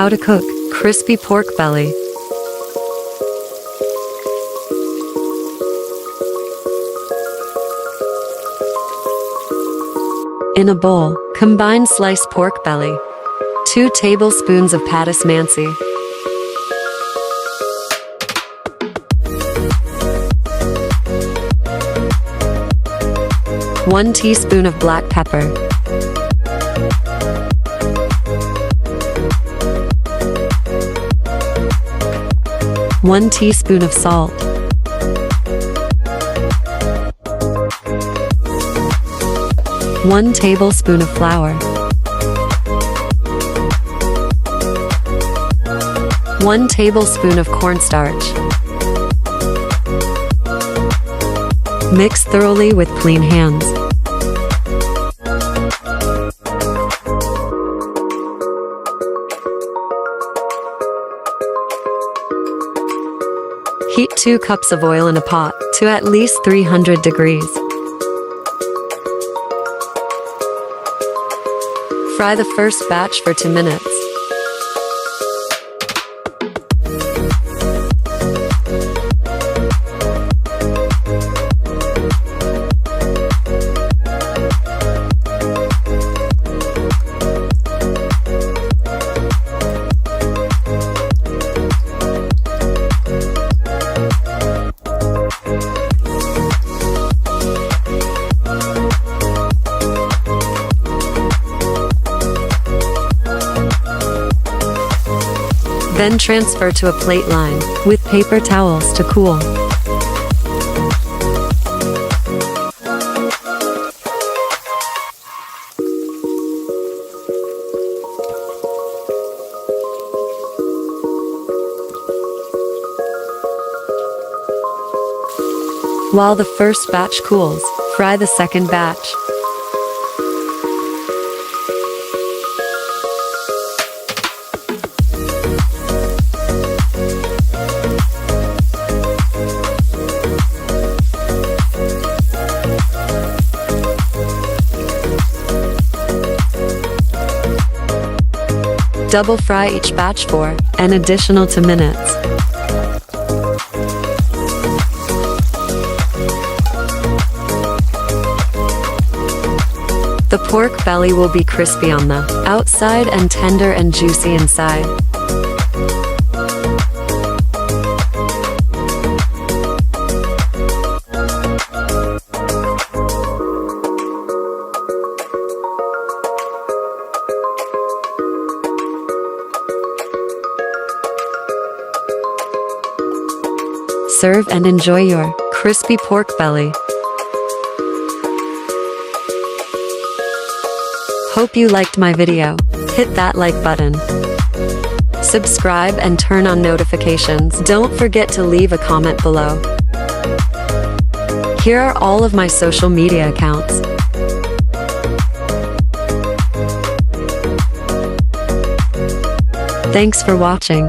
How to cook crispy pork belly. In a bowl, combine sliced pork belly, 2 tablespoons of patis mansi, 1 teaspoon of black pepper, 1 teaspoon of salt, 1 tablespoon of flour, 1 tablespoon of cornstarch. Mix thoroughly with clean hands. Heat 2 cups of oil in a pot to at least 300 degrees. Fry the first batch for 2 minutes. Then transfer to a plate lined with paper towels to cool. While the first batch cools, fry the second batch. Double fry each batch for an additional 2 minutes. The pork belly will be crispy on the outside and tender and juicy inside. Serve and enjoy your crispy pork belly. Hope you liked my video. Hit that like button. Subscribe and turn on notifications. Don't forget to leave a comment below. Here are all of my social media accounts. Thanks for watching.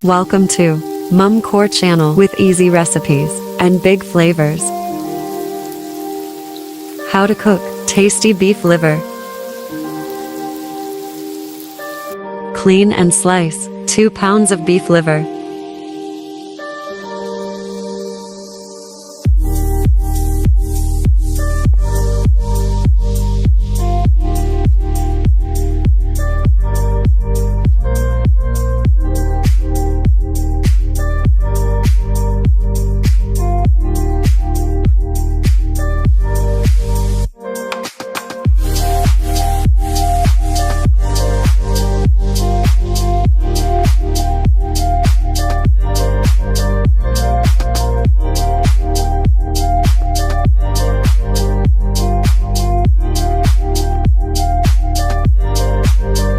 Welcome to mumcorchannel with easy recipes and big flavors. How to cook tasty beef liver. Clean and slice 2 pounds of beef liver.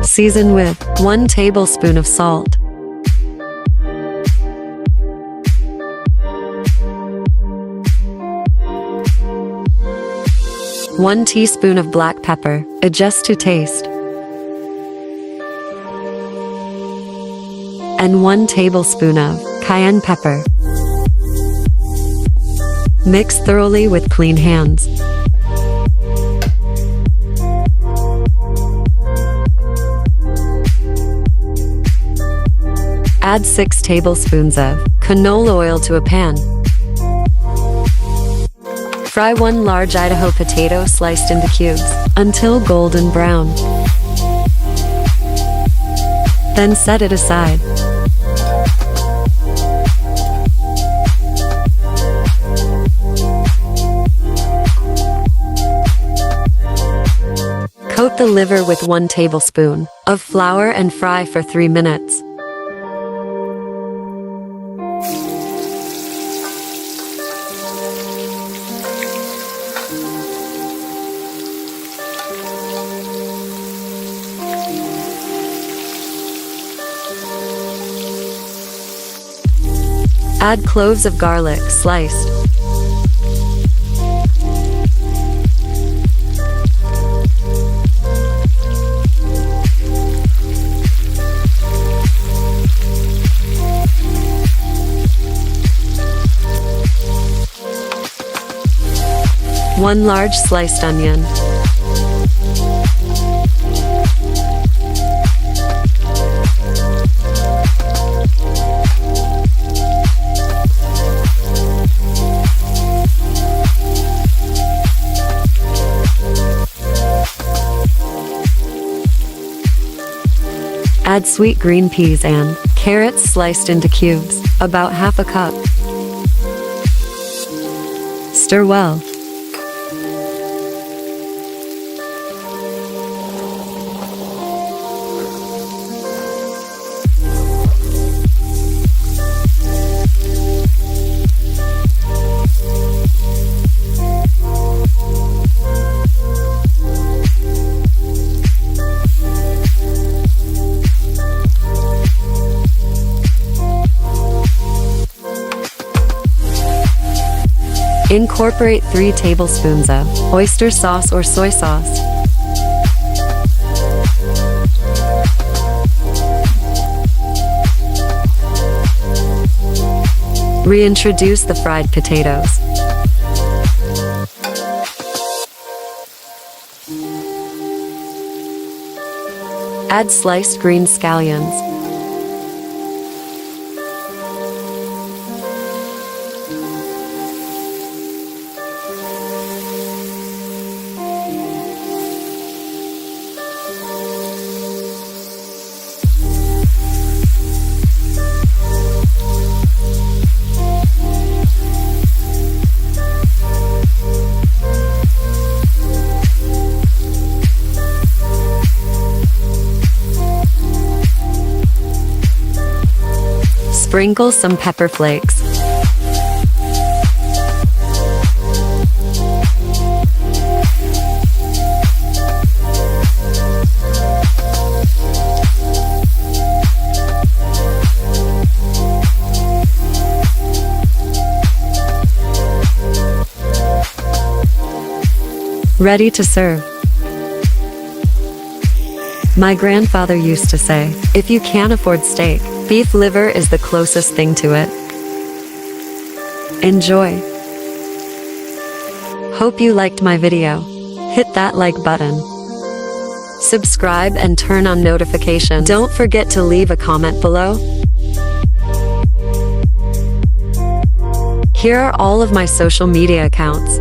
Season with 1 tablespoon of salt, 1 teaspoon of black pepper, adjust to taste, and 1 tablespoon of cayenne pepper. Mix thoroughly with clean hands. Add 6 tablespoons of canola oil to a pan. Fry 1 large Idaho potato sliced into cubes until golden brown. Then set it aside. Coat the liver with 1 tablespoon of flour and fry for 3 minutes. Add cloves of garlic sliced. One large sliced onion. Add sweet green peas and carrots sliced into cubes, about half a cup. Stir well. Incorporate 3 tablespoons of oyster sauce or soy sauce. Reintroduce the fried potatoes. Add sliced green scallions. Sprinkle some pepper flakes. Ready to serve. My grandfather used to say, if you can't afford steak, beef liver is the closest thing to it. Enjoy. Hope you liked my video. Hit that like button. Subscribe and turn on notifications. Don't forget to leave a comment below. Here are all of my social media accounts.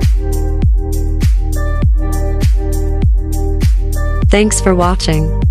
Thanks for watching.